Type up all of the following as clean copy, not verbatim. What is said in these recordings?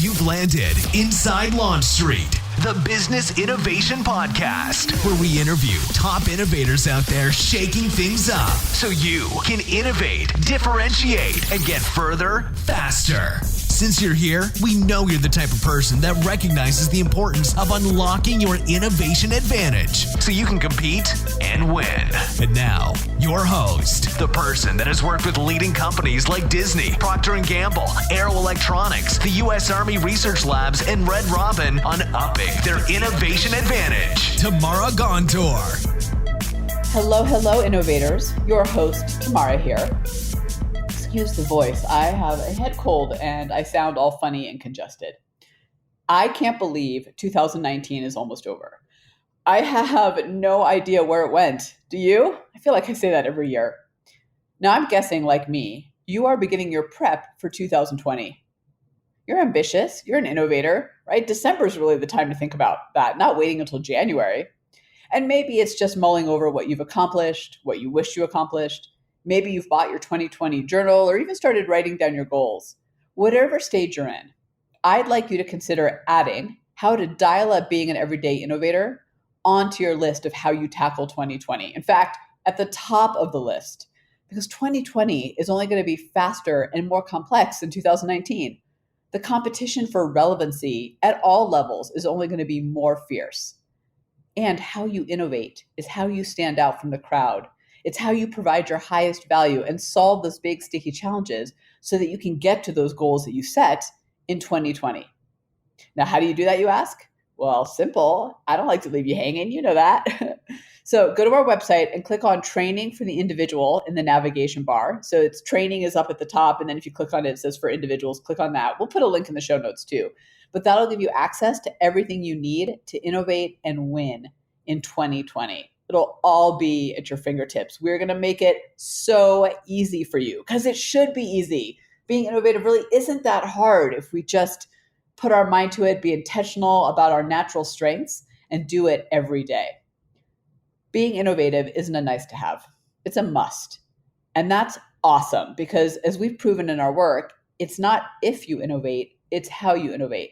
You've landed inside Launch Street, the Business Innovation Podcast, where we interview top innovators out there shaking things up so you can innovate, differentiate, and get further faster. Since you're here, we know you're the type of person that recognizes the importance of unlocking your innovation advantage so you can compete and win. And now, your host, the person that has worked with leading companies like Disney, Procter & Gamble, Aero Electronics, the U.S. Army Research Labs, and Red Robin on upping their innovation advantage. Tamara Gontor. Hello, innovators. Your host, Tamara here. Excuse the voice. I have a head cold and I sound all funny and congested. I can't believe 2019 is almost over. I have no idea where it went. Do you? I feel like I say that every year. Now I'm guessing, like me, you are beginning your prep for 2020. You're ambitious. You're an innovator, right? December is really the time to think about that, not waiting until January. And maybe it's just mulling over what you've accomplished, what you wish you accomplished. Maybe you've bought your 2020 journal or even started writing down your goals. Whatever stage you're in, I'd like you to consider adding how to dial up being an everyday innovator onto your list of how you tackle 2020. In fact, at the top of the list, because 2020 is only going to be faster and more complex than 2019. The competition for relevancy at all levels is only going to be more fierce. And how you innovate is how you stand out from the crowd. It's how you provide your highest value and solve those big sticky challenges so that you can get to those goals that you set in 2020. Now, how do you do that, you ask? Well, simple. I don't like to leave you hanging. You know that. So go to our website and click on Training for the Individual in the navigation bar. So it's training is up at the top. And then if you click on it, it says for individuals, click on that. We'll put a link in the show notes too. But that'll give you access to everything you need to innovate and win in 2020. It'll all be at your fingertips. We're going to make it so easy for you because it should be easy. Being innovative really isn't that hard if we just put our mind to it, be intentional about our natural strengths, and do it every day. Being innovative isn't a nice to have. It's a must. And that's awesome because as we've proven in our work, it's not if you innovate, it's how you innovate.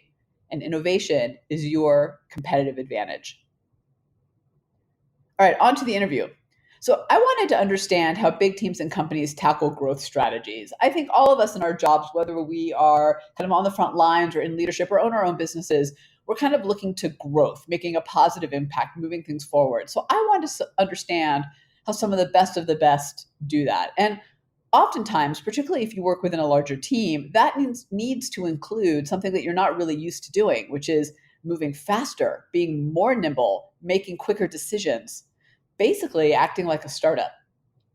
And innovation is your competitive advantage. All right, on to the interview. So I wanted to understand how big teams and companies tackle growth strategies. I think all of us in our jobs, whether we are kind of on the front lines or in leadership or own our own businesses, we're kind of looking to growth, making a positive impact, moving things forward. So I wanted to understand how some of the best do that. And oftentimes, particularly if you work within a larger team, that needs to include something that you're not really used to doing, which is moving faster, being more nimble, making quicker decisions, basically acting like a startup.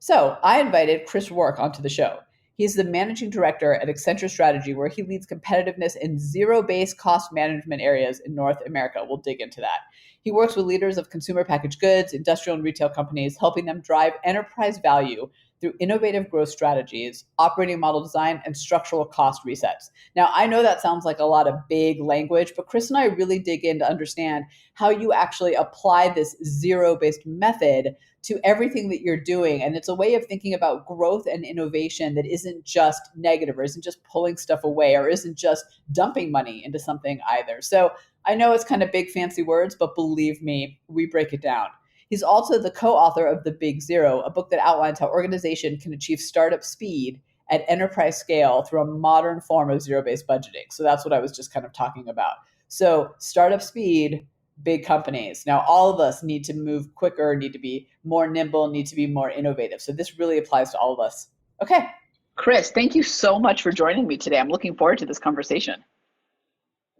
So I invited Chris Roark onto the show. He's the managing director at Accenture Strategy, where he leads competitiveness in zero-based cost management areas in North America. We'll dig into that. He works with leaders of consumer packaged goods, industrial and retail companies, helping them drive enterprise value through innovative growth strategies, operating model design, and structural cost resets. Now, I know that sounds like a lot of big language, but Chris and I really dig in to understand how you actually apply this zero-based method to everything that you're doing. And it's a way of thinking about growth and innovation that isn't just negative or isn't just pulling stuff away or isn't just dumping money into something either. So I know it's kind of big, fancy words, but believe me, we break it down. He's also the co-author of The Big Zero, a book that outlines how organization can achieve startup speed at enterprise scale through a modern form of zero-based budgeting. So that's what I was just kind of talking about. So startup speed, big companies. Now, all of us need to move quicker, need to be more nimble, need to be more innovative. So this really applies to all of us. Okay. Chris, thank you so much for joining me today. I'm looking forward to this conversation.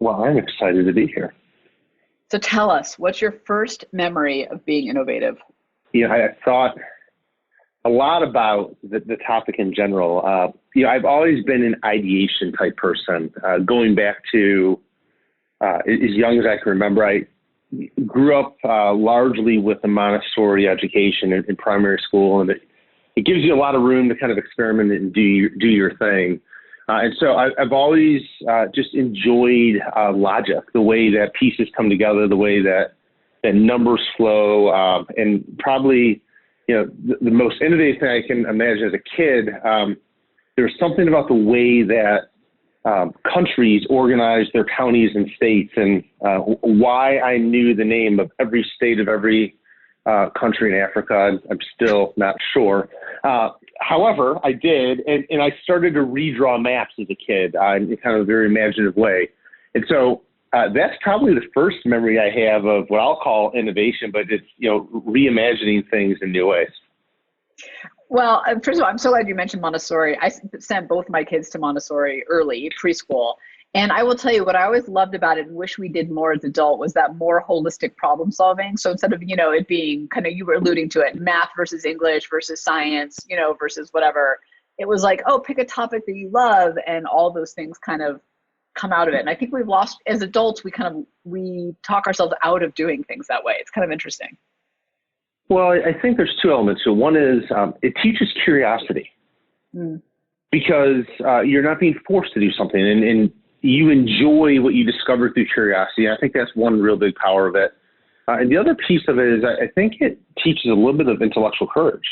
Well, I'm excited to be here. So tell us, what's your first memory of being innovative? I thought a lot about the topic in general. I've always been an ideation type person. Going back to as young as I can remember, I grew up largely with a Montessori education in primary school, and it gives you a lot of room to kind of experiment and do your thing. And so I've always just enjoyed logic, the way that pieces come together, the way that numbers flow, and probably, the most innovative thing I can imagine as a kid, there was something about the way that countries organized their counties and states, and why I knew the name of every state of every country in Africa, I'm still not sure. However, I did, and I started to redraw maps as a kid in kind of a very imaginative way. And so that's probably the first memory I have of what I'll call innovation, but it's, reimagining things in new ways. Well, first of all, I'm so glad you mentioned Montessori. I sent both my kids to Montessori early, preschool. And I will tell you what I always loved about it and wish we did more as adult was that more holistic problem solving. So instead of, it being kind of, you were alluding to it, math versus English versus science, versus whatever, it was like, oh, pick a topic that you love, and all those things kind of come out of it. And I think we've lost, as adults, we talk ourselves out of doing things that way. It's kind of interesting. Well, I think there's two elements. So one is it teaches curiosity because you're not being forced to do something, and you enjoy what you discover through curiosity. I think that's one real big power of it. And the other piece of it is I think it teaches a little bit of intellectual courage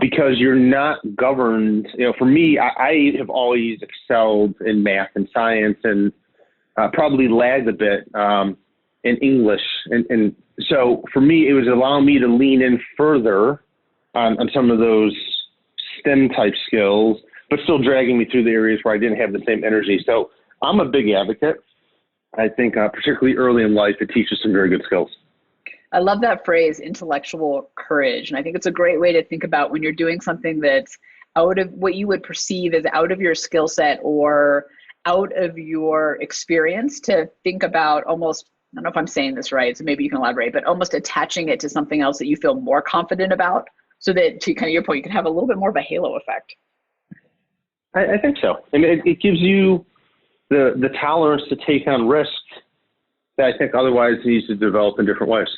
because you're not governed. For me, I have always excelled in math and science and probably lagged a bit in English. And so for me, it was allowing me to lean in further on some of those STEM type skills, but still dragging me through the areas where I didn't have the same energy. So I'm a big advocate. I think particularly early in life, it teaches some very good skills. I love that phrase, intellectual courage. And I think it's a great way to think about when you're doing something that's out of what you would perceive as out of your skill set or out of your experience, to think about almost, I don't know if I'm saying this right, so maybe you can elaborate, but almost attaching it to something else that you feel more confident about, so that, to kind of your point, you can have a little bit more of a halo effect. I think so. And it gives you the tolerance to take on risk that I think otherwise needs to develop in different ways.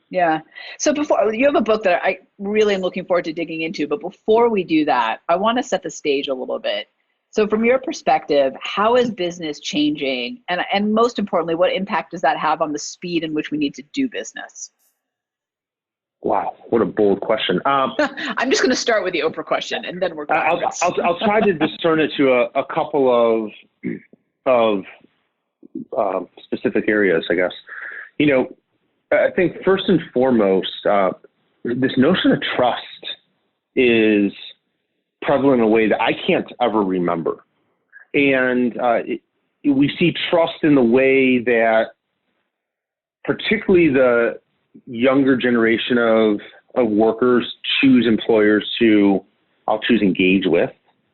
Yeah. So before, you have a book that I really am looking forward to digging into, but before we do that, I want to set the stage a little bit. So from your perspective, how is business changing? And most importantly, what impact does that have on the speed in which we need to do business? Wow, what a bold question. I'm just going to start with the Oprah question, and then we're going I'll try to discern it to a couple of specific areas, I guess. I think first and foremost, this notion of trust is prevalent in a way that I can't ever remember. And we see trust in the way that particularly the younger generation of workers choose employers to, I'll choose engage with.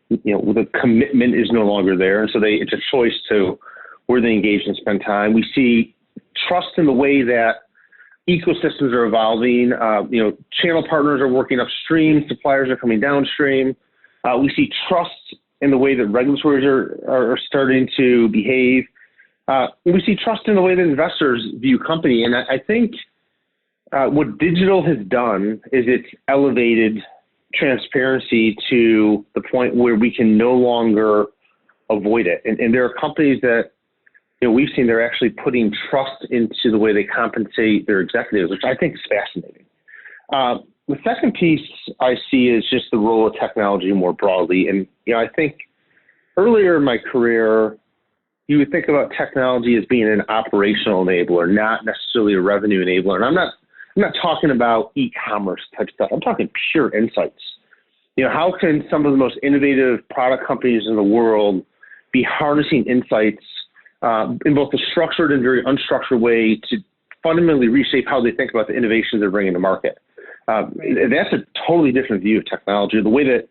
The commitment is no longer there. And so it's a choice to where they engage and spend time. We see trust in the way that ecosystems are evolving. Channel partners are working upstream, suppliers are coming downstream. We see trust in the way that regulators are starting to behave. We see trust in the way that investors view company. And I think what digital has done is it's elevated transparency to the point where we can no longer avoid it. And there are companies that we've seen they're actually putting trust into the way they compensate their executives, which I think is fascinating. The second piece I see is just the role of technology more broadly. And, I think earlier in my career, you would think about technology as being an operational enabler, not necessarily a revenue enabler. And I'm not talking about e-commerce type stuff. I'm talking pure insights. How can some of the most innovative product companies in the world be harnessing insights in both a structured and very unstructured way to fundamentally reshape how they think about the innovations they're bringing to market? That's a totally different view of technology. The way that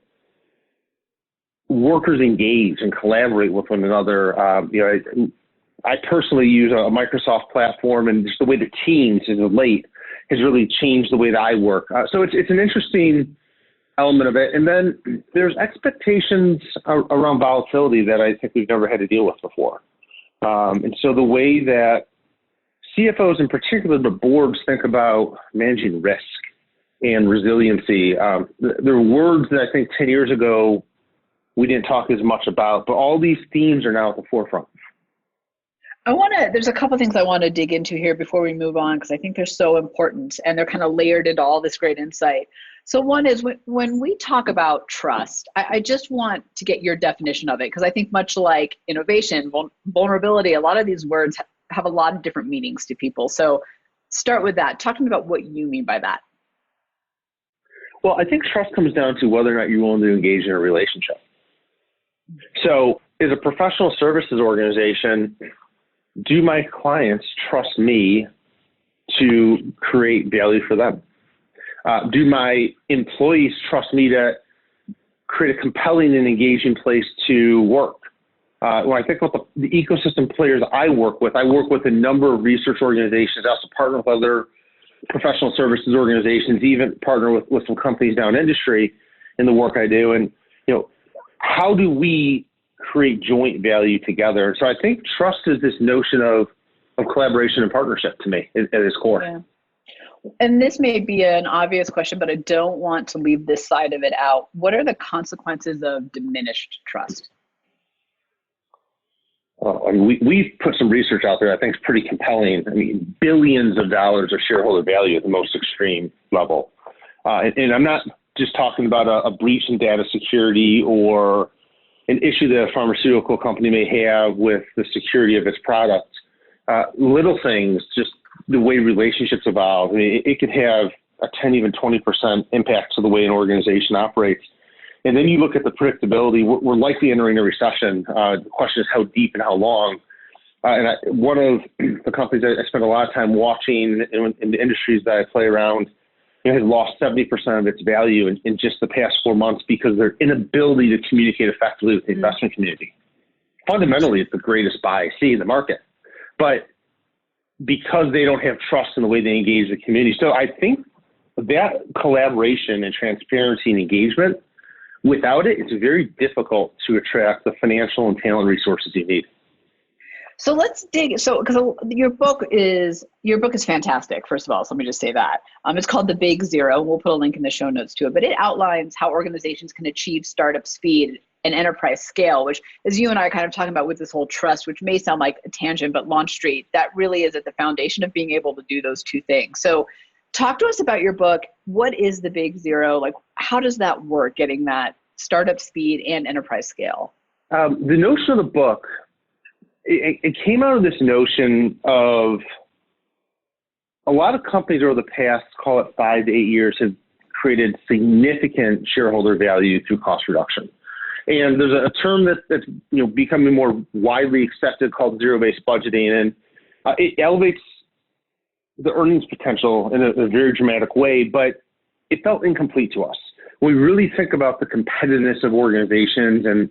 workers engage and collaborate with one another. I personally use a Microsoft platform, and just the way the Teams is late has really changed the way that I work. So it's an interesting element of it. And then there's expectations around volatility that I think we've never had to deal with before. And so the way that CFOs in particular, the boards, think about managing risk and resiliency, there are words that I think 10 years ago we didn't talk as much about, but all these themes are now at the forefront. There's a couple things I want to dig into here before we move on, because I think they're so important and they're kind of layered into all this great insight. So one is when we talk about trust, I just want to get your definition of it, because I think much like innovation, vulnerability, a lot of these words have a lot of different meanings to people. So start with that. Talk to me about what you mean by that. Well, I think trust comes down to whether or not you're willing to engage in a relationship. So as a professional services organization, do my clients trust me to create value for them? Do my employees trust me to create a compelling and engaging place to work? When I think about the ecosystem players I work with a number of research organizations. I also partner with other professional services organizations, even partner with some companies down industry in the work I do. And, how do we create joint value together? So I think trust is this notion of collaboration and partnership to me at its core. Yeah. And this may be an obvious question, but I don't want to leave this side of it out. What are the consequences of diminished trust? We've put some research out there I think is pretty compelling. I mean, billions of dollars of shareholder value at the most extreme level. And I'm not just talking about a breach in data security or an issue that a pharmaceutical company may have with the security of its products. Little things, just the way relationships evolve. I mean, it could have a 10, even 20% impact to the way an organization operates. And then you look at the predictability. We're likely entering a recession. The question is how deep and how long. One of the companies I spend a lot of time watching in the industries that I play around has lost 70% of its value in just the past 4 months because of their inability to communicate effectively with the investment community. Fundamentally, it's the greatest buy I see in the market. But because they don't have trust in the way they engage the community. So I think that collaboration and transparency and engagement, without it, it's very difficult to attract the financial and talent resources you need. So let's dig. So, because your book is fantastic. First of all, so let me just say that it's called The Big Zero. We'll put a link in the show notes to it. But it outlines how organizations can achieve startup speed and enterprise scale, which, as you and I are kind of talking about with this whole trust, which may sound like a tangent, but Launch Street, that really is at the foundation of being able to do those two things. So, talk to us about your book. What is the Big Zero? Like, how does that work? Getting that startup speed and enterprise scale. The notion of the book. It came out of this notion of a lot of companies over the past, call it 5 to 8 years, have created significant shareholder value through cost reduction. And there's a term that's becoming more widely accepted called zero-based budgeting, and it elevates the earnings potential in a very dramatic way, but it felt incomplete to us. When we really think about the competitiveness of organizations, and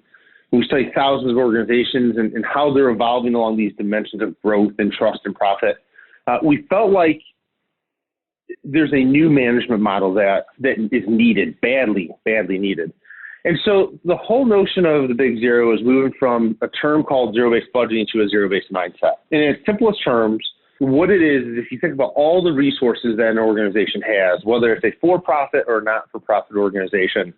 we study thousands of organizations and how they're evolving along these dimensions of growth and trust and profit, we felt like there's a new management model that is needed, badly needed. And so the whole notion of the Big Zero is moving from a term called zero-based budgeting to a zero-based mindset. And in its simplest terms, what it is if you think about all the resources that an organization has, whether it's a for-profit or not-for-profit organization,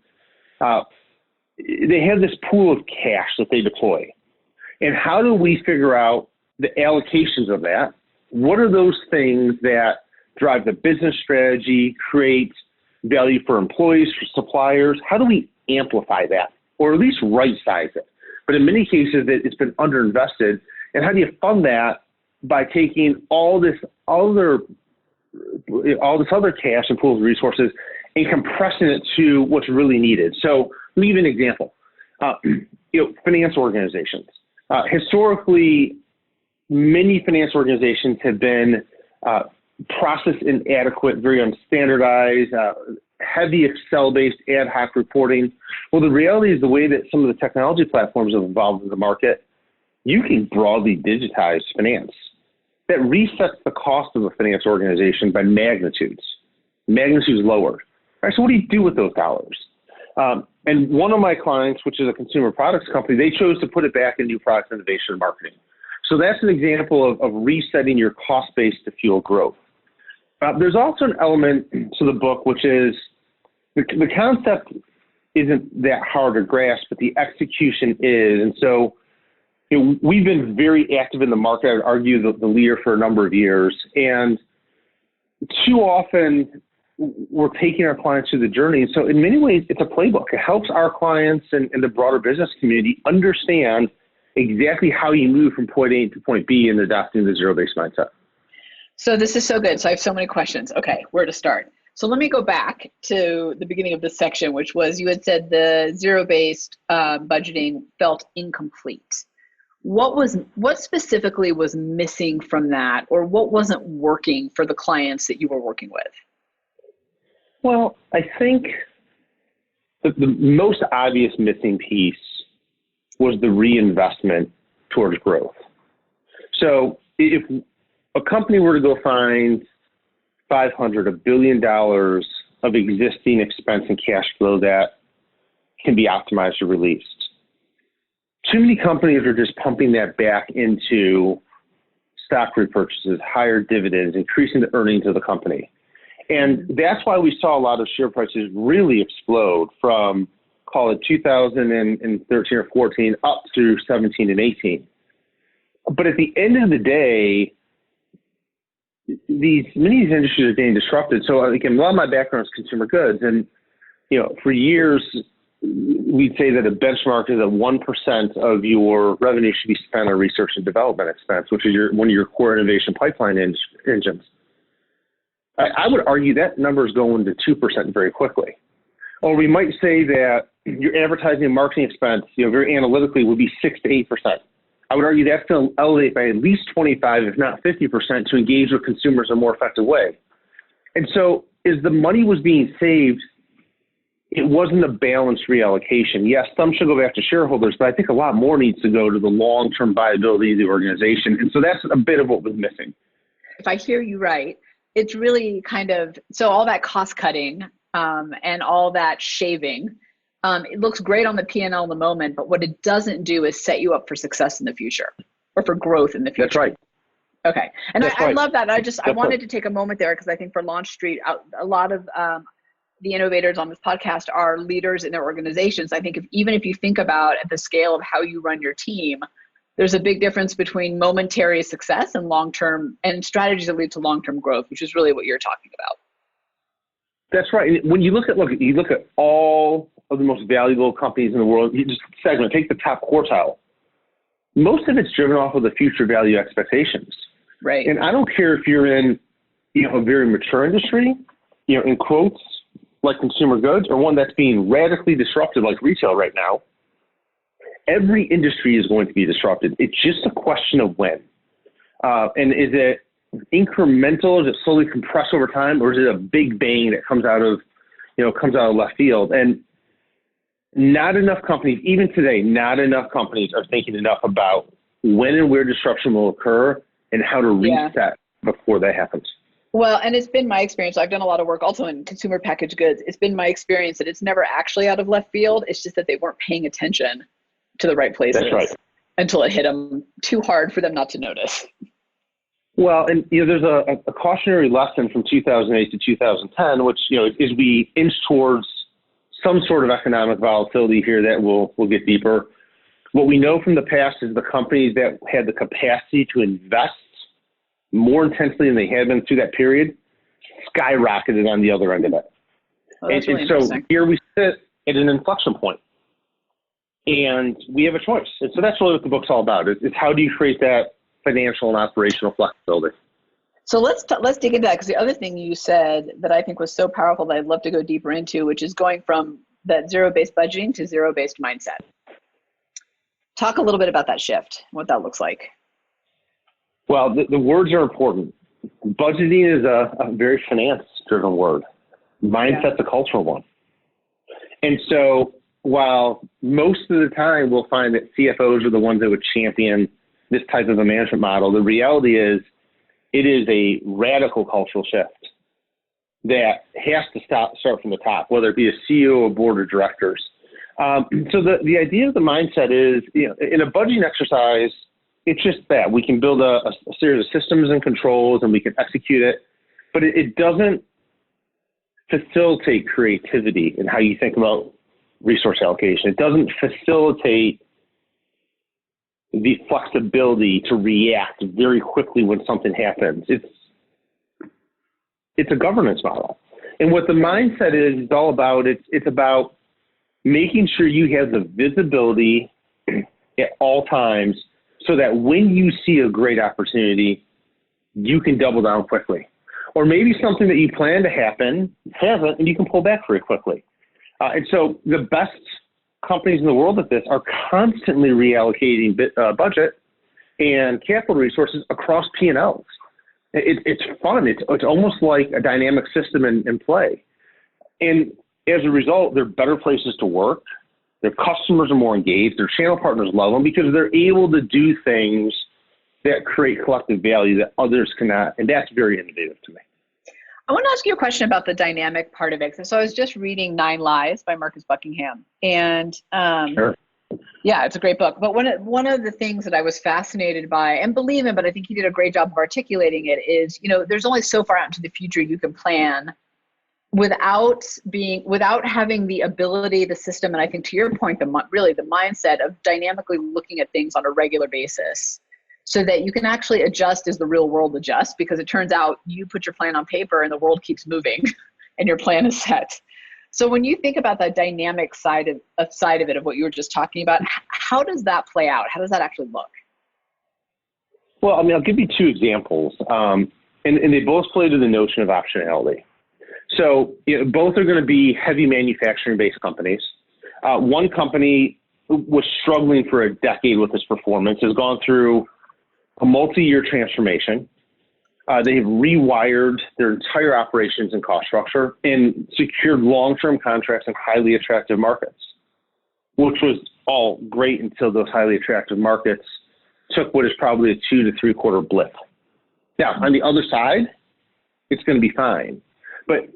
they have this pool of cash that they deploy. And how do we figure out the allocations of that? What are those things that drive the business strategy, create value for employees, for suppliers? How do we amplify that, or at least right-size it? But in many cases, it's been underinvested. And how do you fund that? By taking all this other cash and pool of resources and compressing it to what's really needed. So let me give you an example. Finance organizations. Historically, many finance organizations have been process inadequate, very unstandardized, heavy Excel-based ad hoc reporting. Well, the reality is the way that some of the technology platforms have evolved in the market, you can broadly digitize finance. That resets the cost of a finance organization by magnitudes lowered. All right, so what do you do with those dollars? And one of my clients, which is a consumer products company, they chose to put it back in new product innovation and marketing. So that's an example of resetting your cost base to fuel growth. There's also an element to the book, which is the concept isn't that hard to grasp, but the execution is. And so we've been very active in the market. I would argue the leader for a number of years. And too often we're taking our clients through the journey. And so in many ways, it's a playbook. It helps our clients and the broader business community understand exactly how you move from point A to point B in adopting the zero-based mindset. So this is so good. So I have so many questions. Okay, where to start? So let me go back to the beginning of this section, which was you had said the zero-based budgeting felt incomplete. What specifically was missing from that, or what wasn't working for the clients that you were working with? Well, I think the most obvious missing piece was the reinvestment towards growth. So if a company were to go find $500 billion of existing expense and cash flow that can be optimized or released, too many companies are just pumping that back into stock repurchases, higher dividends, increasing the earnings of the company. And that's why we saw a lot of share prices really explode from, call it 2013 or 14 up through 17 and 18. But at the end of the day, many of these industries are getting disrupted. So again, a lot of my background is consumer goods. And, for years, we'd say that a benchmark is that 1% of your revenue should be spent on research and development expense, which is one of your core innovation pipeline engines. I would argue that number is going to 2% very quickly. Or we might say that your advertising and marketing expense, very analytically, would be 6 to 8%. I would argue that's going to elevate by at least 25, if not 50%, to engage with consumers in a more effective way. And so as the money was being saved, it wasn't a balanced reallocation. Yes, some should go back to shareholders, but I think a lot more needs to go to the long-term viability of the organization. And so that's a bit of what was missing. If I hear you right, it's really so all that cost cutting and all that shaving, it looks great on the P&L in the moment, but what it doesn't do is set you up for success in the future or for growth in the future. That's right. Okay. And I love that. I wanted to take a moment there because I think for Launch Street, a lot of the innovators on this podcast are leaders in their organizations. I think even if you think about at the scale of how you run your team, there's a big difference between momentary success and long-term and strategies that lead to long-term growth, which is really what you're talking about. That's right. When you look at all of the most valuable companies in the world, you just take the top quartile. Most of it's driven off of the future value expectations. Right. And I don't care if you're in, a very mature industry, in quotes, like consumer goods, or one that's being radically disrupted like retail right now. Every industry is going to be disrupted. It's just a question of when. And is it incremental? Is it slowly compressed over time, or is it a big bang that comes out of left field? And not enough companies, even today, are thinking enough about when and where disruption will occur and how to reset before that happens. Well, and it's been my experience. I've done a lot of work also in consumer packaged goods. It's been my experience that it's never actually out of left field. It's just that they weren't paying attention to the right places. That's right. Until it hit them too hard for them not to notice. Well, and there's a cautionary lesson from 2008 to 2010, which as we inch towards some sort of economic volatility here that will get deeper. What we know from the past is the companies that had the capacity to invest more intensely than they had been through that period skyrocketed on the other end of it. Oh, that's really interesting. So here we sit at an inflection point, and we have a choice. And so that's really what the book's all about. It's how do you create that financial and operational flexibility. So let's dig into that, because the other thing you said that I think was so powerful that I'd love to go deeper into, which is going from that zero-based budgeting to zero-based mindset. Talk a little bit about that shift, what that looks like. Well, the words are important. Budgeting is a very finance-driven word. Mindset's a cultural one. And so while most of the time we'll find that CFOs are the ones that would champion this type of a management model, the reality is it is a radical cultural shift that has to start from the top, whether it be a CEO or board of directors. So the idea of the mindset is, in a budgeting exercise, it's just that we can build a series of systems and controls and we can execute it, but it doesn't facilitate creativity in how you think about resource allocation. It doesn't facilitate the flexibility to react very quickly when something happens. It's a governance model. And what the mindset is, it's all about, it's about making sure you have the visibility at all times so that when you see a great opportunity, you can double down quickly. Or maybe something that you plan to happen hasn't, and you can pull back very quickly. And so the best companies in the world at this are constantly reallocating budget and capital resources across P&Ls. It's fun. It's almost like a dynamic system in play. And as a result, they're better places to work. Their customers are more engaged. Their channel partners love them because they're able to do things that create collective value that others cannot. And that's very innovative to me. I want to ask you a question about the dynamic part of it. So I was just reading 9 Lives by Marcus Buckingham. And Sure. Yeah, it's a great book. But one of the things that I was fascinated by, and believe him, but I think he did a great job of articulating it, is, there's only so far out into the future you can plan without having the ability, the system, and I think to your point, really the mindset of dynamically looking at things on a regular basis so that you can actually adjust as the real world adjusts, because it turns out you put your plan on paper and the world keeps moving and your plan is set. So when you think about that dynamic side of it, of what you were just talking about, how does that play out? How does that actually look? Well, I'll give you 2 examples, and they both play to the notion of optionality. So both are going to be heavy manufacturing-based companies. One company was struggling for a decade with its performance, has gone through a multi-year transformation. They have rewired their entire operations and cost structure and secured long-term contracts in highly attractive markets, which was all great until those highly attractive markets took what is probably a 2 to 3 quarter blip. Now, on the other side, it's going to be fine. But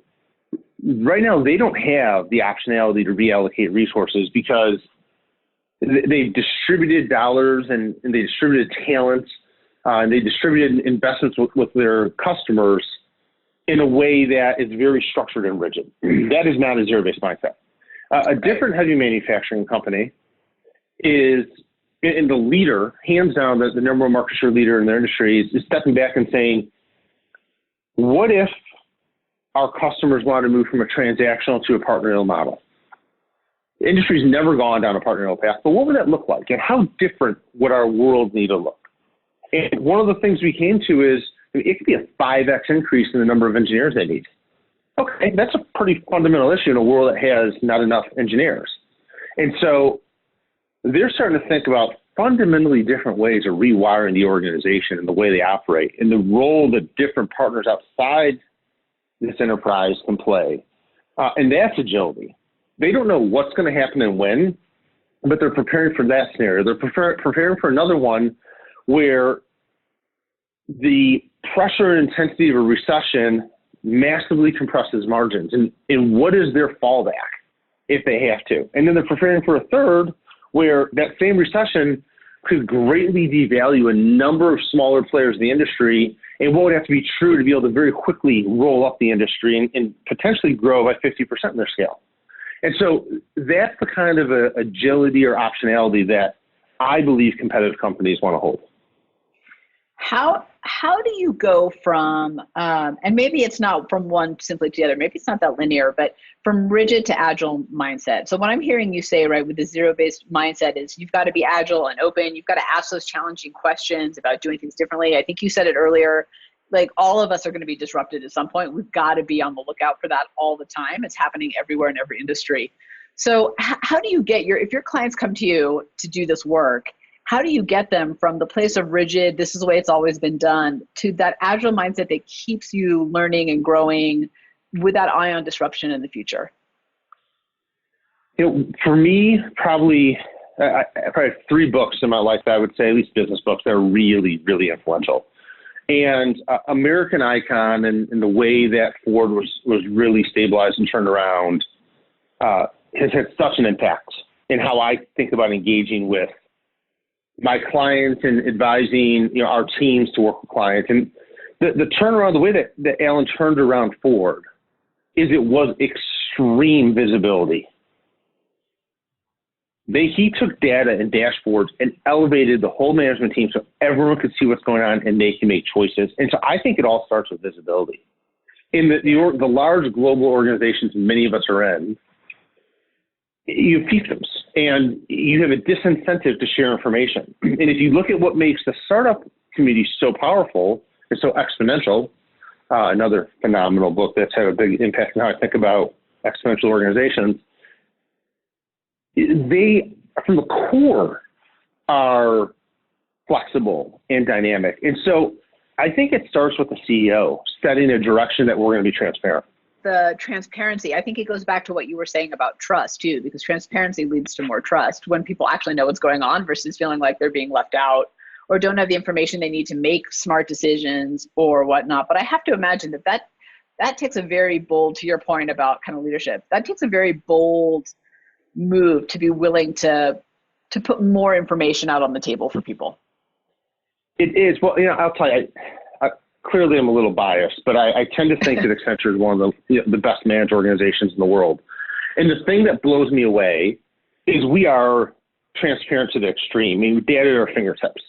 right now, they don't have the optionality to reallocate resources because they've distributed dollars and they distributed talents. And they distributed investments with their customers in a way that is very structured and rigid. That is not a zero-based mindset. A different heavy manufacturing company is, and the leader, hands down, the number one market share leader in their industry is stepping back and saying, what if our customers want to move from a transactional to a partner model? The industry's never gone down a partner path, but what would that look like? And how different would our world need to look? And one of the things we came to is it could be a 5x increase in the number of engineers they need. Okay, that's a pretty fundamental issue in a world that has not enough engineers. And so they're starting to think about fundamentally different ways of rewiring the organization and the way they operate and the role that different partners outside this enterprise can play. And that's agility. They don't know what's going to happen and when, but they're preparing for that scenario. They're preparing for another one where the pressure and intensity of a recession massively compresses margins. And what is their fallback if they have to? And then they're preparing for a third where that same recession could greatly devalue a number of smaller players in the industry, and what would have to be true to be able to very quickly roll up the industry and potentially grow by 50% in their scale. And so that's the kind of agility or optionality that I believe competitive companies want to hold. How do you go from, and maybe it's not from one simply to the other, maybe it's not that linear, but from rigid to agile mindset. So what I'm hearing you say, right, with the zero-based mindset is you've got to be agile and open. You've got to ask those challenging questions about doing things differently. I think you said it earlier, like all of us are going to be disrupted at some point. We've got to be on the lookout for that all the time. It's happening everywhere in every industry. So how do you get if your clients come to you to do this work, how do you get them from the place of rigid, this is the way it's always been done, to that agile mindset that keeps you learning and growing with that eye on disruption in the future? For me, probably I have 3 books in my life that I would say, at least business books, that are really, really influential. And American Icon and the way that Ford was really stabilized and turned around has had such an impact in how I think about engaging with my clients and advising our teams to work with clients. And the turnaround, the way that Alan turned around Ford is it was extreme visibility. He took data and dashboards and elevated the whole management team so everyone could see what's going on and they can make choices. And so I think it all starts with visibility. in the large global organizations many of us are in, you have fiefdoms and you have a disincentive to share information. And if you look at what makes the startup community so powerful and so exponential, another phenomenal book that's had a big impact on how I think about exponential organizations, they, from the core, are flexible and dynamic. And so I think it starts with the CEO setting a direction that we're going to be transparent. The transparency, I think it goes back to what you were saying about trust too, because transparency leads to more trust when people actually know what's going on versus feeling like they're being left out or don't have the information they need to make smart decisions or whatnot. But I have to imagine that takes a very bold, to your point about kind of leadership, that takes a very bold move to be willing to put more information out on the table for people. It is. Well, I'll tell you, clearly I'm a little biased, but I tend to think that Accenture is one of the best managed organizations in the world. And the thing that blows me away is we are transparent to the extreme. I mean, data at our fingertips.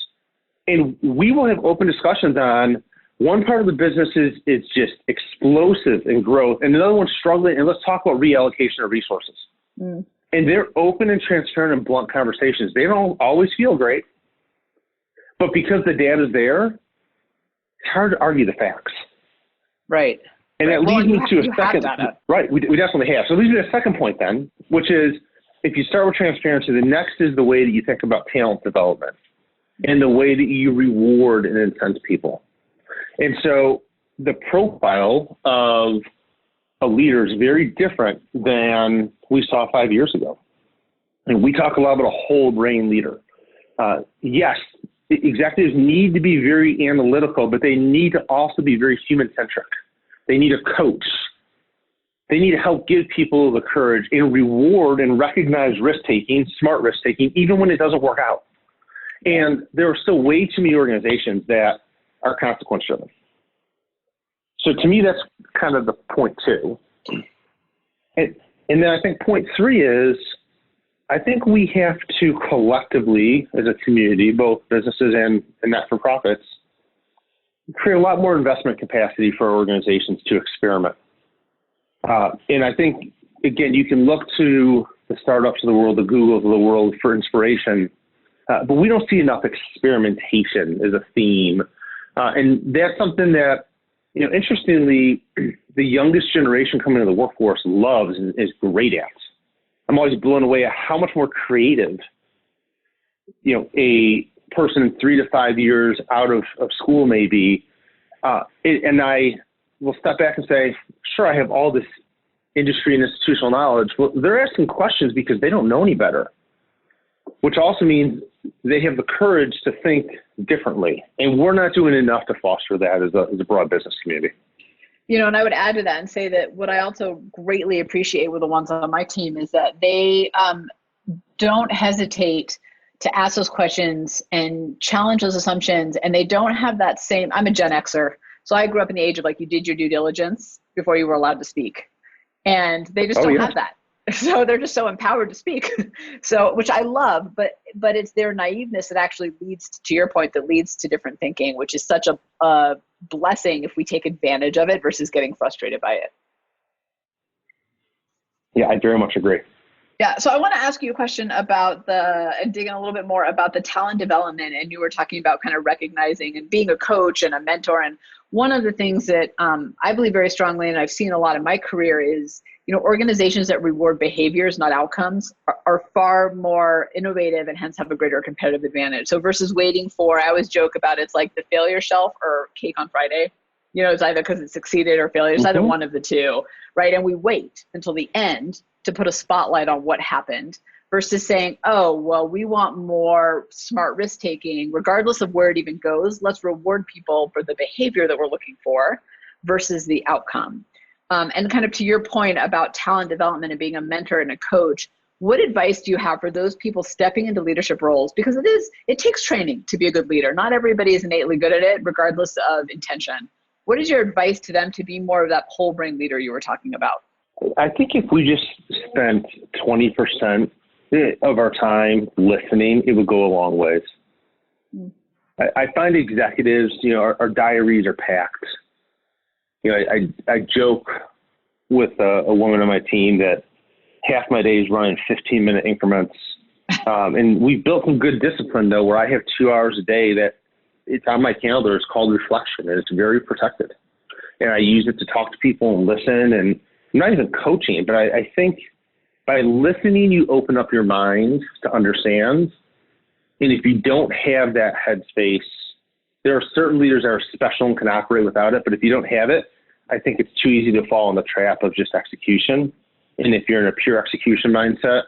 And we will have open discussions on one part of the business is just explosive in growth, and another one's struggling, and let's talk about reallocation of resources. Mm. And they're open and transparent and blunt conversations. They don't always feel great, but because the data's there, it's hard to argue the facts. Right. And that leads me to a second. Right, we definitely have. So it leads me to a second point then, which is if you start with transparency, the next is the way that you think about talent development and the way that you reward and incent people. And so the profile of a leader is very different than we saw 5 years ago. And we talk a lot about a whole brain leader. Yes, executives need to be very analytical, but they need to also be very human-centric. They need a coach. They need to help give people the courage and reward and recognize risk-taking, smart risk-taking, even when it doesn't work out. And there are still way too many organizations that are consequence-driven. So to me, that's kind of the point two. And then I think point three is, I think we have to collectively, as a community, both businesses and not-for-profits, create a lot more investment capacity for organizations to experiment. And I think, again, you can look to the startups of the world, the Googles of the world for inspiration, but we don't see enough experimentation as a theme. And that's something that, interestingly, the youngest generation coming into the workforce loves and is great at. I'm always blown away at how much more creative, a person in 3 to 5 years out of school may be. And I will step back and say, sure, I have all this industry and institutional knowledge. Well, they're asking questions because they don't know any better, which also means they have the courage to think differently. And we're not doing enough to foster that as a broad business community. And I would add to that and say that what I also greatly appreciate with the ones on my team is that they don't hesitate to ask those questions and challenge those assumptions. And they don't have that same, I'm a Gen Xer. So I grew up in the age of you did your due diligence before you were allowed to speak. And they just don't have that. So they're just so empowered to speak. So, which I love, but it's their naiveness that actually leads to your point, that leads to different thinking, which is such a blessing if we take advantage of it versus getting frustrated by it. Yeah, I very much agree. Yeah. So I want to ask you a question about and dig in a little bit more about the talent development. And you were talking about kind of recognizing and being a coach and a mentor. And one of the things that I believe very strongly, and I've seen a lot in my career, is, organizations that reward behaviors, not outcomes, are far more innovative and hence have a greater competitive advantage. So versus waiting for, I always joke about it's like the failure shelf or cake on Friday. It's either because it succeeded or failure. It's either one of the two, right? And we wait until the end to put a spotlight on what happened versus saying, oh, well, we want more smart risk-taking, regardless of where it even goes. Let's reward people for the behavior that we're looking for versus the outcome. And kind of to your point about talent development and being a mentor and a coach, what advice do you have for those people stepping into leadership roles? Because it takes training to be a good leader. Not everybody is innately good at it, regardless of intention. What is your advice to them to be more of that whole brain leader you were talking about? I think if we just spent 20% of our time listening, it would go a long ways. I find executives, our diaries are packed. I joke with a woman on my team that half my day is running 15-minute increments. And we've built some good discipline, though, where I have 2 hours a day that it's on my calendar. It's called reflection, and it's very protected. And I use it to talk to people and listen. And I'm not even coaching, but I think by listening, you open up your mind to understand. And if you don't have that headspace, there are certain leaders that are special and can operate without it. But if you don't have it, I think it's too easy to fall in the trap of just execution. And if you're in a pure execution mindset,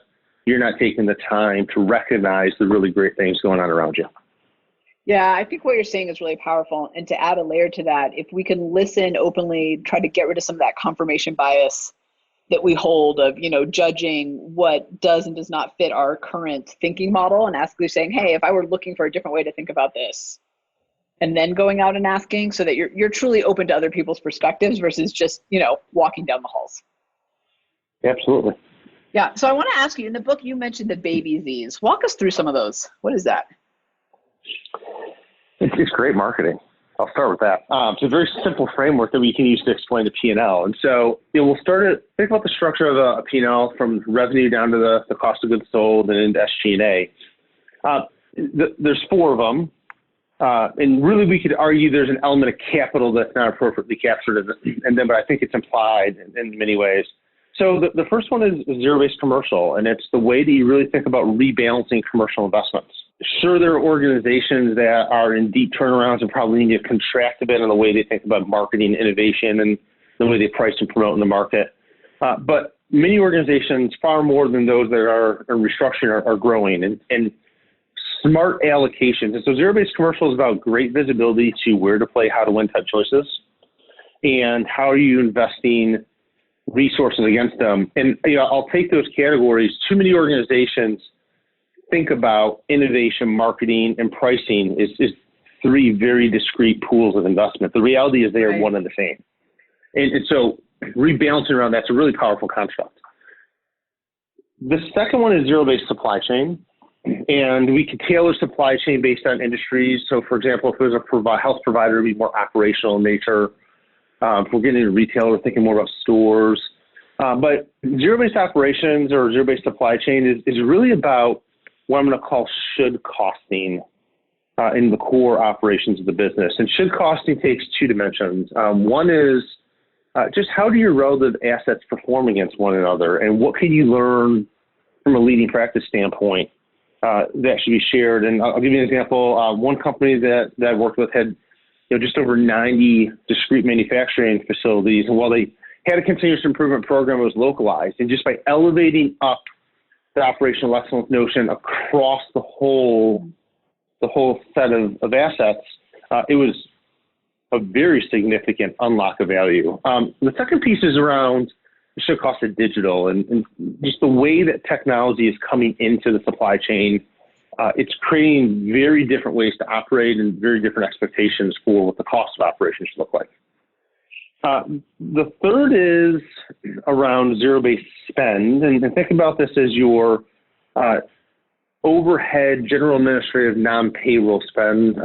you're not taking the time to recognize the really great things going on around you. Yeah, I think what you're saying is really powerful. And to add a layer to that, if we can listen openly, try to get rid of some of that confirmation bias that we hold of, judging what does and does not fit our current thinking model, and actually saying, hey, if I were looking for a different way to think about this, and then going out and asking, so that you're truly open to other people's perspectives versus just, walking down the halls. Absolutely. Yeah. So I want to ask you, in the book, you mentioned the baby Z's. Walk us through some of those. What is that? It's great marketing. I'll start with that. It's a very simple framework that we can use to explain the P&L. And so we'll think about the structure of a P&L from revenue down to the cost of goods sold and into SG&A. There's 4 of them. And really, we could argue there's an element of capital that's not appropriately captured, but I think it's implied in many ways. So the first one is zero-based commercial, and it's the way that you really think about rebalancing commercial investments. Sure, there are organizations that are in deep turnarounds and probably need to contract a bit on the way they think about marketing, innovation, and the way they price and promote in the market. But many organizations, far more than those that are restructuring, are growing and smart allocations. And so zero-based commercial is about great visibility to where to play, how to win type choices, and how are you investing resources against them. And I'll take those categories. Too many organizations think about innovation, marketing, and pricing is 3 very discrete pools of investment. The reality is they are one and the same. And so rebalancing around that's a really powerful construct. The second one is zero-based supply chain. And we can tailor supply chain based on industries. So, for example, if there's a health provider, it'd be more operational in nature. If we're getting into retail, we're thinking more about stores. But zero-based operations or zero-based supply chain is really about what I'm going to call should costing in the core operations of the business. And should costing takes 2 dimensions. One is just how do your relative assets perform against one another, and what can you learn from a leading practice standpoint that should be shared. And I'll give you an example. One company that I worked with had just over 90 discrete manufacturing facilities. And while they had a continuous improvement program, it was localized. And just by elevating up the operational excellence notion across the whole set of assets, it was a very significant unlock of value. The second piece is around the should cost of digital and just the way that technology is coming into the supply chain. It's creating very different ways to operate and very different expectations for what the cost of operations should look like. The third is around zero-based spend. And think about this as your overhead, general administrative, non-payroll spend.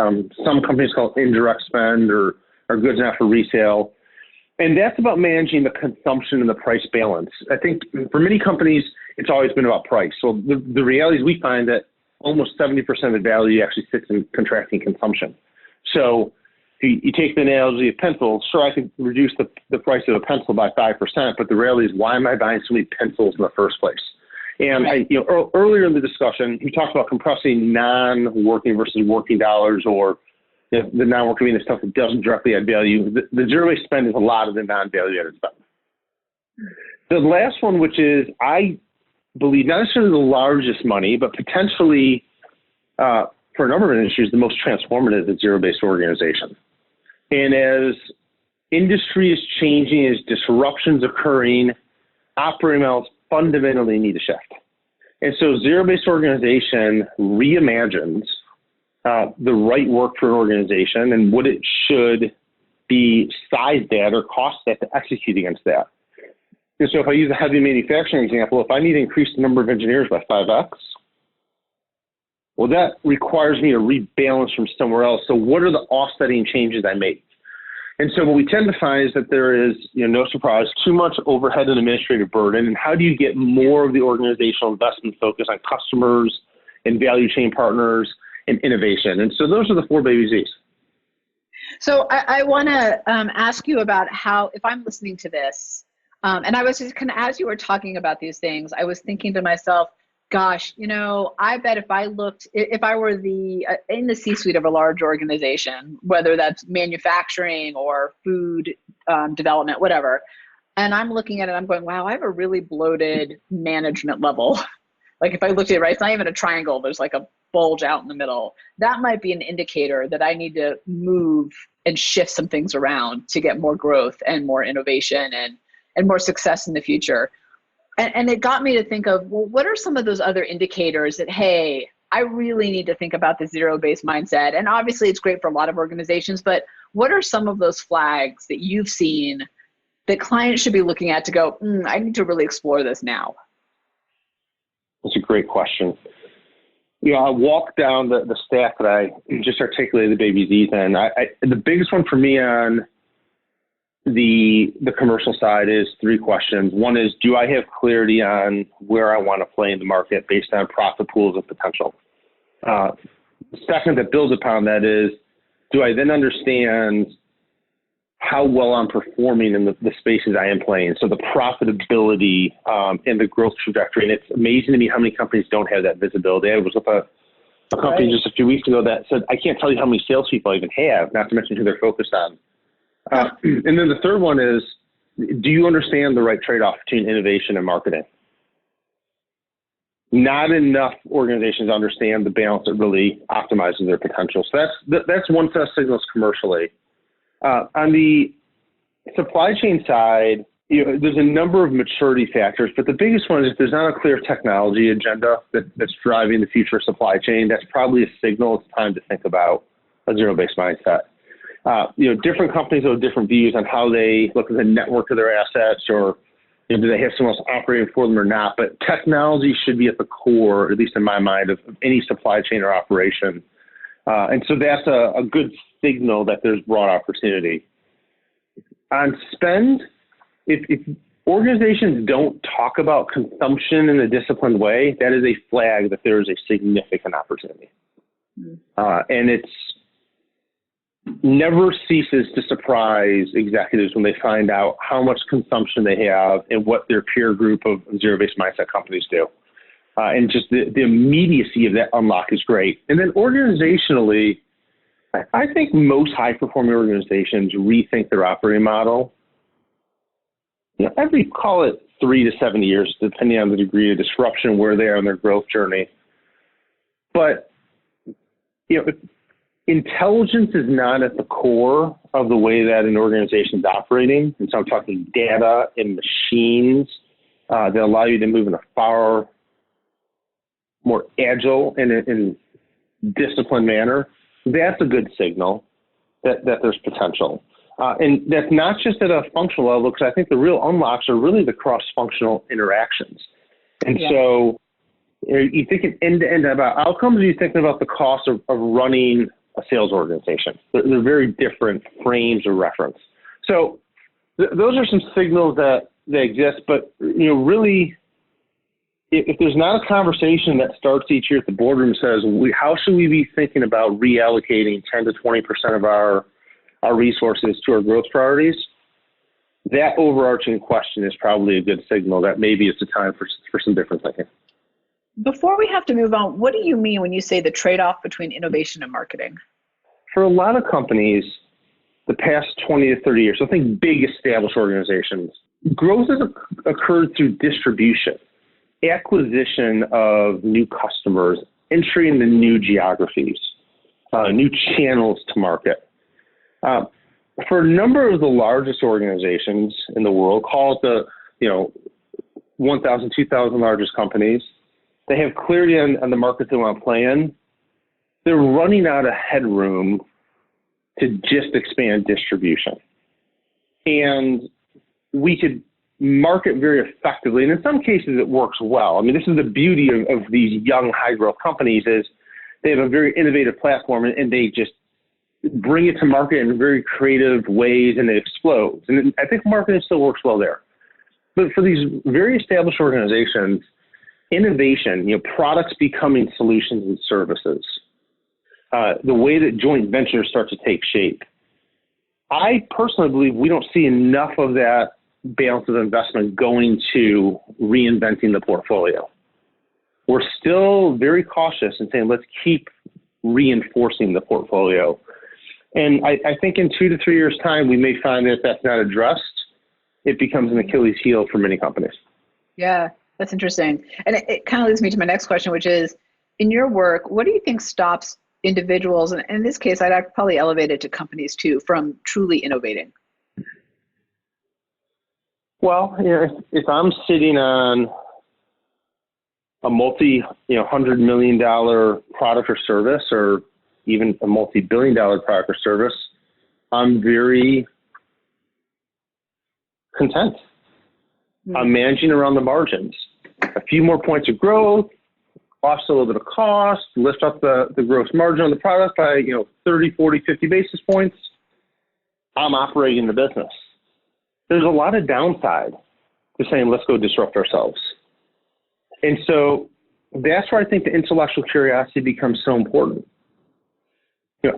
Some companies call it indirect spend or goods not for resale. And that's about managing the consumption and the price balance. I think for many companies, it's always been about price. So the reality is we find that almost 70% of the value actually sits in contracting consumption. So if you take the analogy of pencils, sure, I could reduce the price of a pencil by 5%, but the reality is why am I buying so many pencils in the first place? And earlier in the discussion, we talked about compressing non-working versus working dollars, or the non-working being the stuff that doesn't directly add value. The zero-based spend is a lot of the non-value added spend. The last one, which is, I believe, not necessarily the largest money, but potentially for a number of industries, the most transformative is zero-based organization. And as industry is changing, as disruptions occurring, operating models fundamentally need to shift. And so zero-based organization reimagines the right work for an organization and what it should be sized at or cost at to execute against that. And so if I use a heavy manufacturing example, if I need to increase the number of engineers by 5x, well, that requires me to rebalance from somewhere else. So what are the offsetting changes I make? And so what we tend to find is that there is, no surprise, too much overhead and administrative burden. And how do you get more of the organizational investment focus on customers and value chain partners and innovation? And so those are the 4 baby Z's. So I want to ask you about how, if I'm listening to this, and I was just kind of, as you were talking about these things, I was thinking to myself, gosh, I bet if I were in the C-suite of a large organization, whether that's manufacturing or food development, whatever, and I'm looking at it, I'm going, wow, I have a really bloated management level. Like if I looked at it, right, it's not even a triangle, there's like a bulge out in the middle. That might be an indicator that I need to move and shift some things around to get more growth and more innovation and more success in the future. And it got me to think of, well, what are some of those other indicators that, hey, I really need to think about the zero-based mindset? And obviously it's great for a lot of organizations, but what are some of those flags that you've seen that clients should be looking at to go, I need to really explore this now? That's a great question. I walked down the stack that I just articulated the baby Z's in. The biggest one for me on the commercial side is 3 questions. One is, do I have clarity on where I want to play in the market based on profit pools of potential? Second, that builds upon that is, do I then understand how well I'm performing in the spaces I am playing? So the profitability and the growth trajectory. And it's amazing to me how many companies don't have that visibility. I was with a company just a few weeks ago that said, I can't tell you how many salespeople I even have, not to mention who they're focused on. And then the third one is, do you understand the right trade-off between innovation and marketing? Not enough organizations understand the balance that really optimizes their potential. So that's one set of signals commercially. On the supply chain side, there's a number of maturity factors, but the biggest one is if there's not a clear technology agenda that's driving the future of supply chain, that's probably a signal it's time to think about a zero-based mindset. Different companies have different views on how they look at the network of their assets, or do they have someone else operating for them or not. But technology should be at the core, at least in my mind, of any supply chain or operation. And so that's a good signal that there's broad opportunity. On spend, if organizations don't talk about consumption in a disciplined way, that is a flag that there is a significant opportunity. And it's never ceases to surprise executives when they find out how much consumption they have and what their peer group of zero-based mindset companies do. And just the immediacy of that unlock is great. And then organizationally, I think most high-performing organizations rethink their operating model. Every, call it 3 to 7 years, depending on the degree of disruption where they are in their growth journey. But, if intelligence is not at the core of the way that an organization is operating, and so I'm talking data and machines that allow you to move in a far more agile and disciplined manner, that's a good signal that there's potential. And that's not just at a functional level, because I think the real unlocks are really the cross-functional interactions. And so you thinking end-to-end about outcomes, or you thinking about the cost of running a sales organization? They're very different frames of reference. So those are some signals that exist, but really, if there's not a conversation that starts each year at the boardroom says, how should we be thinking about reallocating 10 to 20% of our resources to our growth priorities, that overarching question is probably a good signal that maybe it's a time for some different thinking. Before we have to move on, what do you mean when you say the trade-off between innovation and marketing? For a lot of companies, the past 20 to 30 years, so I think big established organizations, growth has occurred through distribution, acquisition of new customers, entry into new geographies, new channels to market. For a number of the largest organizations in the world, call it the 1,000, 2,000 largest companies, they have clarity on the market they want to play in. They're running out of headroom to just expand distribution. And we could market very effectively, and in some cases it works well. I mean, this is the beauty of these young high growth companies is they have a very innovative platform, and they just bring it to market in very creative ways, and it explodes. And I think marketing still works well there. But for these very established organizations, innovation, products becoming solutions and services, the way that joint ventures start to take shape, I personally believe we don't see enough of that balance of investment going to reinventing the portfolio. We're still very cautious in saying, let's keep reinforcing the portfolio. And I think in 2 to 3 years' time, we may find that if that's not addressed, it becomes an Achilles heel for many companies. Yeah, that's interesting. And it kind of leads me to my next question, which is, in your work, what do you think stops individuals, and in this case, I'd probably elevate it to companies too, from truly innovating? Well, if I'm sitting on a $100 million product or service, or even a multi-billion-dollar product or service, I'm very content. I'm managing around the margins. A few more points of growth, offset a little bit of cost, lift up the gross margin on the product by 30, 40, 50 basis points. I'm operating the business. There's a lot of downside to saying, let's go disrupt ourselves. And so that's where I think the intellectual curiosity becomes so important.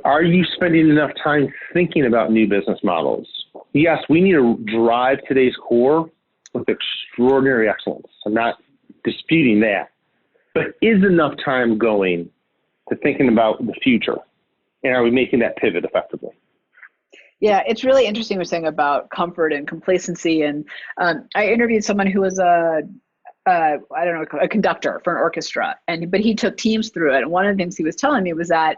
Are you spending enough time thinking about new business models? Yes, we need to drive today's core with extraordinary excellence. I'm not disputing that. But is enough time going to thinking about the future? And are we making that pivot effectively? Yeah, it's really interesting what you're saying about comfort and complacency. And I interviewed someone who was a conductor for an orchestra, but he took teams through it. And one of the things he was telling me was that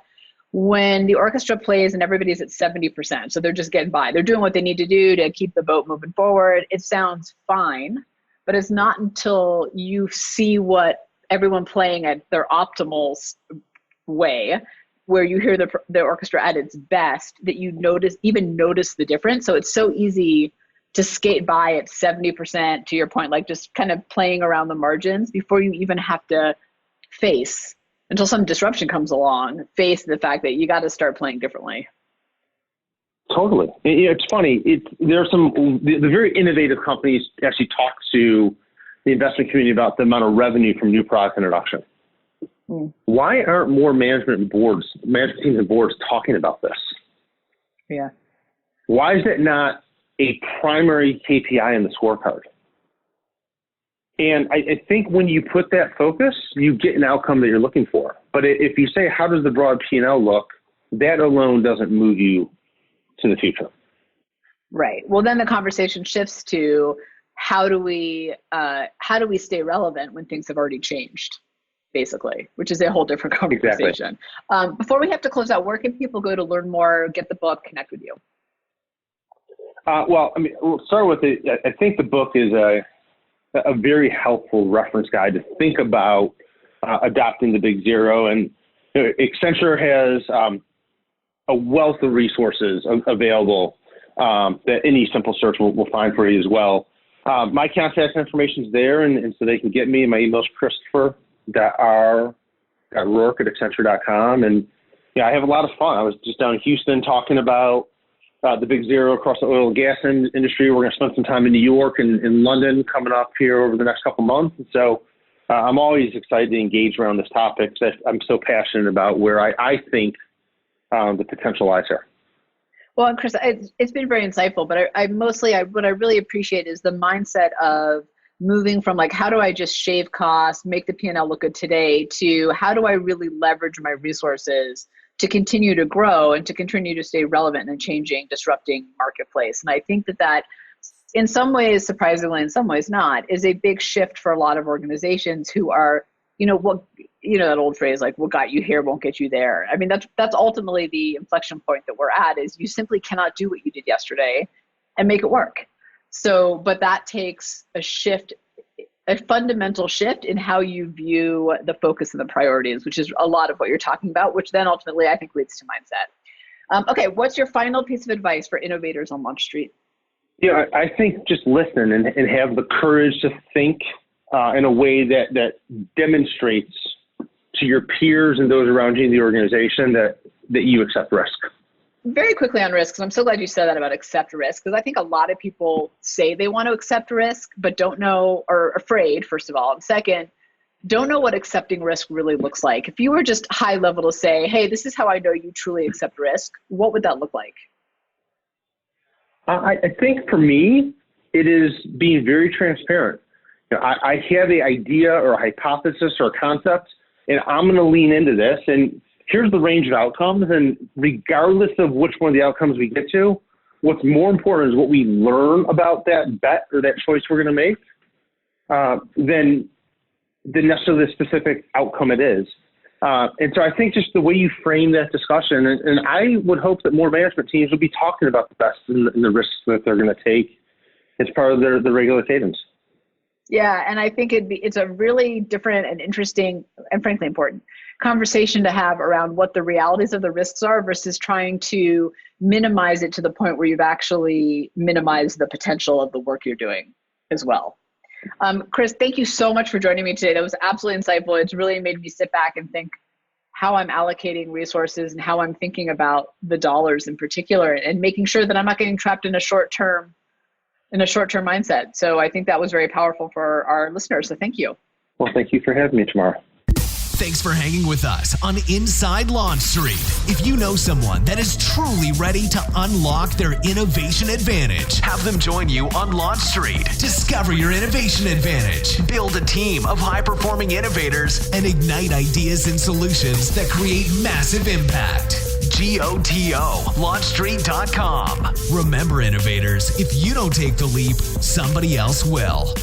when the orchestra plays and everybody's at 70%, so they're just getting by, they're doing what they need to do to keep the boat moving forward, it sounds fine, but it's not until you see what everyone playing at their optimal way, where you hear the orchestra at its best, that you notice the difference. So it's so easy to skate by at 70%, to your point, like just kind of playing around the margins before you even have to face, until some disruption comes along, face the fact that you got to start playing differently. Totally. It's funny. There are the very innovative companies actually talk to the investment community about the amount of revenue from new product introduction. Why aren't more management teams and boards talking about this? Yeah. Why is it not a primary KPI in the scorecard? And I think when you put that focus, you get an outcome that you're looking for. But if you say, how does the broad P&L look, that alone doesn't move you to the future. Right. Well, then the conversation shifts to how do we stay relevant when things have already changed, basically, which is a whole different conversation. Exactly. Before we have to close out, where can people go to learn more, get the book, connect with you? We'll start with it. I think the book is a very helpful reference guide to think about adopting the Big Zero. And Accenture has a wealth of resources available that any simple search will find for you as well. My contact information is there, and so they can get me. My email is christopher.r.roark@accenture.com. And I have a lot of fun. I was just down in Houston talking about the Big Zero across the oil and gas industry. We're going to spend some time in New York and in London coming up here over the next couple months. And so I'm always excited to engage around this topic because I'm so passionate about where I think the potential lies here. Well, and Chris, it's been very insightful, but what I really appreciate is the mindset of moving from like, how do I just shave costs, make the P&L look good today, to how do I really leverage my resources to continue to grow and to continue to stay relevant in a changing, disrupting marketplace. And I think that in some ways, surprisingly, in some ways not, is a big shift for a lot of organizations who are, that old phrase, like, what got you here won't get you there. I mean, that's ultimately the inflection point that we're at, is you simply cannot do what you did yesterday and make it work. So, but that takes a shift, a fundamental shift in how you view the focus and the priorities, which is a lot of what you're talking about, which then ultimately I think leads to mindset. Okay, what's your final piece of advice for innovators on Launch Street? Yeah, I think just listen and have the courage to think in a way that demonstrates to your peers and those around you in the organization that you accept risk. very quickly on risk, because I'm so glad you said that about accept risk, because I think a lot of people say they want to accept risk, but don't know, or afraid, first of all. And second, don't know what accepting risk really looks like. If you were just high level to say, hey, this is how I know you truly accept risk, what would that look like? I think for me, it is being very transparent. I have an idea or a hypothesis or a concept, and I'm going to lean into this. And here's the range of outcomes. And regardless of which one of the outcomes we get to, what's more important is what we learn about that bet or that choice we're going to make than necessarily the specific outcome it is. And so I think just the way you frame that discussion, and I would hope that more management teams will be talking about the best and the risks that they're going to take as part of their regular cadence. Yeah, and I think it's a really different and interesting and frankly important conversation to have around what the realities of the risks are versus trying to minimize it to the point where you've actually minimized the potential of the work you're doing as well. Chris, thank you so much for joining me today. That was absolutely insightful. It's really made me sit back and think how I'm allocating resources and how I'm thinking about the dollars in particular, and making sure that I'm not getting trapped in a short-term mindset. So I think that was very powerful for our listeners. So thank you. Well, thank you for having me tomorrow. Thanks for hanging with us on Inside Launch Street. If you know someone that is truly ready to unlock their innovation advantage, have them join you on Launch Street. Discover your innovation advantage, build a team of high-performing innovators, and ignite ideas and solutions that create massive impact. GOTO, launchstreet.com. Remember, innovators, if you don't take the leap, somebody else will.